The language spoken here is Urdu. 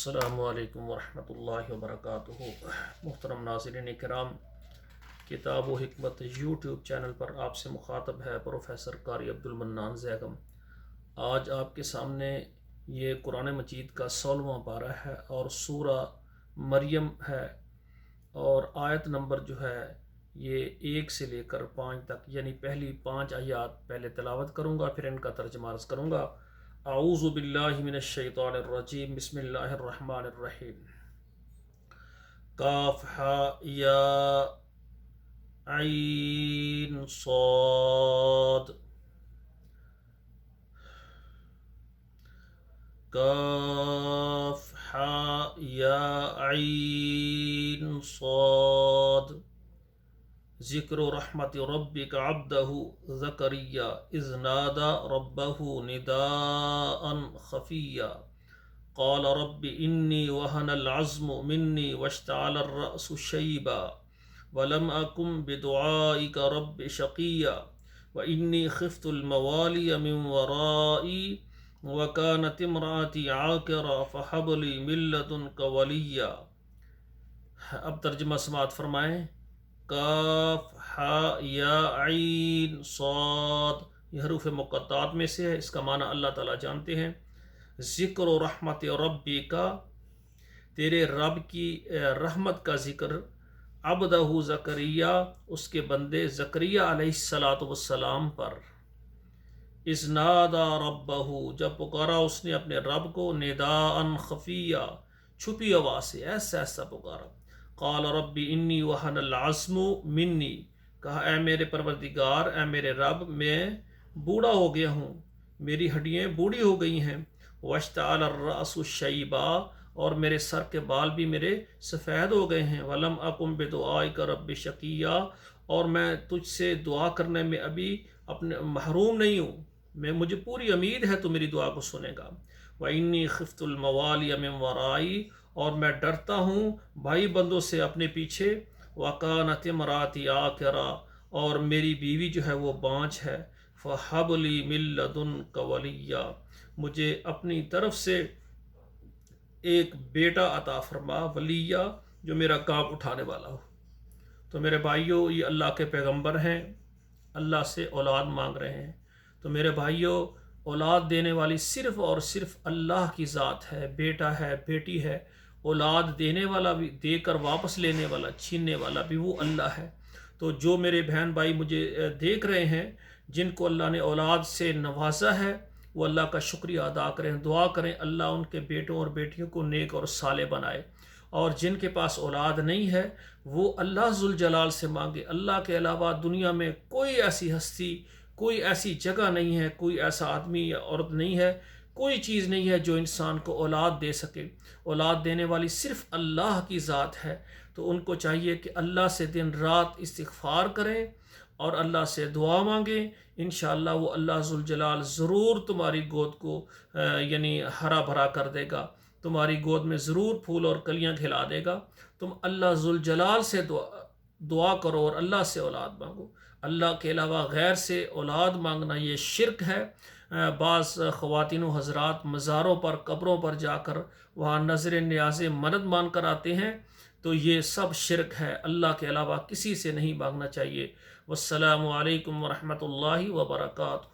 السلام علیکم ورحمۃ اللہ وبرکاتہ۔ محترم ناظرین کرام، کتاب و حکمت یوٹیوب چینل پر آپ سے مخاطب ہے پروفیسر قاری عبدالمنان زیگم۔ آج آپ کے سامنے یہ قرآن مجید کا 16واں پارہ ہے اور سورہ مریم ہے، اور آیت نمبر جو ہے یہ 1 سے لے کر 5 تک، یعنی پہلی 5 آیات پہلے تلاوت کروں گا، پھر ان کا ترجمہ عرض کروں گا۔ اعوذ باللہ من الشیطان الرجیم، بسم اللہ الرحمن الرحیم۔ کاف ہا یا عین صاد، کاف ہا یا عین صاد۔ ذکر رحمت ربک عبدہ زکریا اذ نادى ربہ نداء خفیا قال رب انی وہن العظم منی واشتعل الرأس شیبا ولم اکن بدعائک رب شقیا وانی خفت الموالی من ورائی وکانت امراتی عاقرا فہب لی من لدنک ولیا۔ اب ترجمہ سماعت فرمائیں۔ کاف ہا یا عین صاد، یہ حروف مقطعات میں سے ہے، اس کا معنی اللہ تعالیٰ جانتے ہیں۔ ذکر و رحمت ربی کا، تیرے رب کی رحمت کا ذکر، عبدہ زکریا، اس کے بندے زکریا علیہ السلام پر، اذ نادى ربہ، جب پکارا اس نے اپنے رب کو، نداء خفیہ، چھپی آواز سے، ایسا ایسا پکارا۔ قال رب انی وہن العظم منی، کہا اے میرے پروردگار، اے میرے رب، میں بوڑھا ہو گیا ہوں، میری ہڈیاں بوڑھی ہو گئی ہیں۔ واشتعل الرأس شیبا، اور میرے سر کے بال بھی میرے سفید ہو گئے ہیں۔ ولم اکن بدعائک رب شقیا، اور میں تجھ سے دعا کرنے میں ابھی اپنے محروم نہیں ہوں، مجھے پوری امید ہے تو میری دعا کو سنے گا۔ وانی خفت الموالی من ورائی، اور میں ڈرتا ہوں بھائی بندوں سے اپنے پیچھے۔ وکانت امراتی عاقرا، اور میری بیوی جو ہے وہ بانجھ ہے۔ فہب لی من لدنک ولیا، مجھے اپنی طرف سے ایک بیٹا عطا فرما، ولیہ جو میرا کام اٹھانے والا ہو۔ تو میرے بھائیوں، یہ اللہ کے پیغمبر ہیں، اللہ سے اولاد مانگ رہے ہیں۔ تو میرے بھائیوں، اولاد دینے والی صرف اور صرف اللہ کی ذات ہے، بیٹا ہے، بیٹی ہے، اولاد دینے والا بھی، دے کر واپس لینے والا، چھیننے والا بھی وہ اللہ ہے۔ تو جو میرے بہن بھائی مجھے دیکھ رہے ہیں، جن کو اللہ نے اولاد سے نوازا ہے، وہ اللہ کا شکریہ ادا کریں، دعا کریں اللہ ان کے بیٹوں اور بیٹیوں کو نیک اور صالح بنائے۔ اور جن کے پاس اولاد نہیں ہے، وہ اللہ ذوالجلال سے مانگے۔ اللہ کے علاوہ دنیا میں کوئی ایسی ہستی، کوئی ایسی جگہ نہیں ہے، کوئی ایسا آدمی یا عورت نہیں ہے، کوئی چیز نہیں ہے جو انسان کو اولاد دے سکے۔ اولاد دینے والی صرف اللہ کی ذات ہے۔ تو ان کو چاہیے کہ اللہ سے دن رات استغفار کریں اور اللہ سے دعا مانگیں، انشاءاللہ وہ اللہ ذوالجلال ضرور تمہاری گود کو یعنی ہرا بھرا کر دے گا، تمہاری گود میں ضرور پھول اور کلیاں کھلا دے گا۔ تم اللہ ذوالجلال سے دعا کرو اور اللہ سے اولاد مانگو۔ اللہ کے علاوہ غیر سے اولاد مانگنا یہ شرک ہے۔ بعض خواتین و حضرات مزاروں پر، قبروں پر جا کر وہاں نظر نیاز مدد مان کر آتے ہیں، تو یہ سب شرک ہے۔ اللہ کے علاوہ کسی سے نہیں مانگنا چاہیے۔ والسلام علیکم ورحمۃ اللہ وبرکاتہ۔